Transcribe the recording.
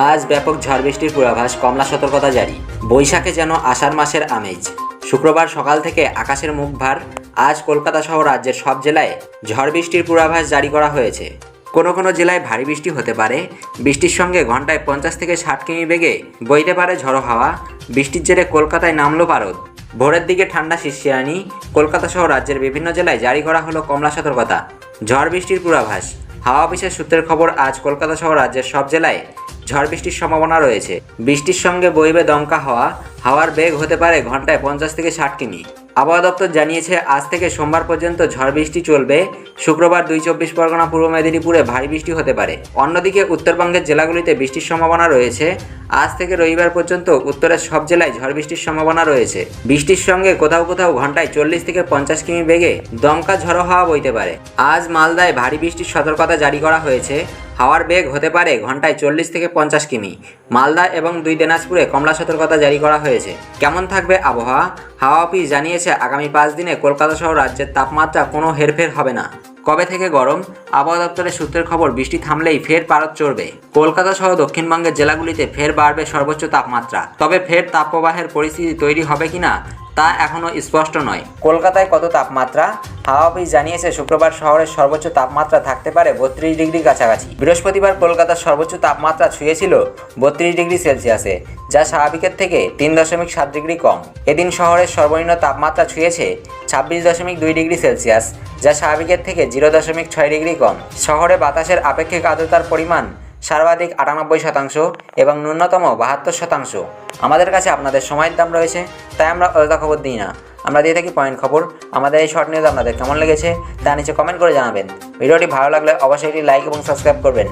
আজ ব্যাপক ঝড় বৃষ্টির পূর্বাভাস, কমলা সতর্কতা জারি। বৈশাখে যেন আষাঢ় মাসের আমেজ। শুক্রবার সকাল থেকে আকাশের মুখ ভার। আজ কলকাতা সহ রাজ্যের সব জেলায় ঝড় বৃষ্টির পূর্বাভাস জারি করা হয়েছে। কোনো কোনো জেলায় ভারী বৃষ্টি হতে পারে। বৃষ্টির সঙ্গে ঘন্টায় 50 থেকে 60 কিমি বেগে বইতে পারে ঝড়ো হাওয়া। বৃষ্টির জেরে কলকাতায় নামলো পারদ। ভোরের দিকে ঠান্ডা শিরশিরানি। কলকাতা সহ রাজ্যের বিভিন্ন জেলায় জারি করা হলো কমলা সতর্কতা। ঝড় বৃষ্টির পূর্বাভাস। হাওয়া অফিসের সূত্রের খবর, আজ কলকাতা সহ রাজ্যের সব জেলায় ঝড় বৃষ্টির সম্ভাবনা রয়েছে। বৃষ্টির সঙ্গে বইবে দমকা হাওয়া। হাওয়ার বেগ হতে পারে ঘন্টায় 50 থেকে 60 কিমি। আবহাওয়া দপ্তর জানিয়েছে, আজ থেকে সোমবার পর্যন্ত ঝড় বৃষ্টি চলবে। শুক্রবার 2 পরগনা, পূর্ব মেদিনীপুরে ভারী বৃষ্টি হতে পারে। অন্যদিকে উত্তরবঙ্গের জেলাগুলিতে বৃষ্টির সম্ভাবনা রয়েছে। আজ থেকে রবিবার পর্যন্ত উত্তরের সব জেলায় ঝড় বৃষ্টির সম্ভাবনা রয়েছে। বৃষ্টির সঙ্গে কোথাও কোথাও ঘন্টায় 40 থেকে 50 কিমি বেগে দমকা ঝড়ো হাওয়া বইতে পারে। আজ মালদায় ভারী বৃষ্টির সতর্কতা জারি করা হয়েছে। হাওয়ার বেগ হতে পারে ঘন্টায় 40 থেকে 50 কিমি। মালদা এবং 2 দিনাজপুরে কমলা সতর্কতা জারি করা হয়েছে। কেমন থাকবে আবহাওয়া? হাওয়া অফিস জানিয়েছে, আগামী 5 দিনে কলকাতা সহ রাজ্যের তাপমাত্রা কোনো হেরফের হবে না। কবে থেকে গরম? আবহাওয়া দপ্তরের সূত্রের খবর, বৃষ্টি থামলেই ফের পারদ চড়বে। কলকাতা সহ দক্ষিণবঙ্গের জেলাগুলিতে ফের বাড়বে সর্বোচ্চ তাপমাত্রা। তবে ফের তাপপ্রবাহের পরিস্থিতি তৈরি হবে কিনা তা এখনও স্পষ্ট নয়। কলকাতায় কত তাপমাত্রা? হাওয়া অফিস জানিয়েছে, শুক্রবার শহরের সর্বোচ্চ তাপমাত্রা থাকতে পারে 32 ডিগ্রি কাছাকাছি। বৃহস্পতিবার কলকাতার সর্বোচ্চ তাপমাত্রা ছুঁয়েছিল 32 ডিগ্রি সেলসিয়াসে, যা স্বাভাবিকের থেকে 3.7 ডিগ্রি কম। এদিন শহরের সর্বনিম্ন তাপমাত্রা ছুঁয়েছে 26.2 ডিগ্রি সেলসিয়াস, যা স্বাভাবিকের থেকে 0.6 ডিগ্রি কম। শহরে বাতাসের আপেক্ষিক আর্দ্রতার পরিমাণ সর্বাধিক 98% এবং ন্যূনতম 72%। আমাদের কাছে আপনাদের সময়ের দাম রয়েছে, তাই আমরা অযথা খবর দিই না, আমরা দিয়ে থাকি পয়েন্ট খবর। আমাদের এই শর্ট নিউজ আপনাদের কেমন লেগেছে তা নিচে কমেন্ট করে জানাবেন। ভিডিওটি ভালো লাগলে অবশ্যই এটি লাইক এবং সাবস্ক্রাইব করবেন।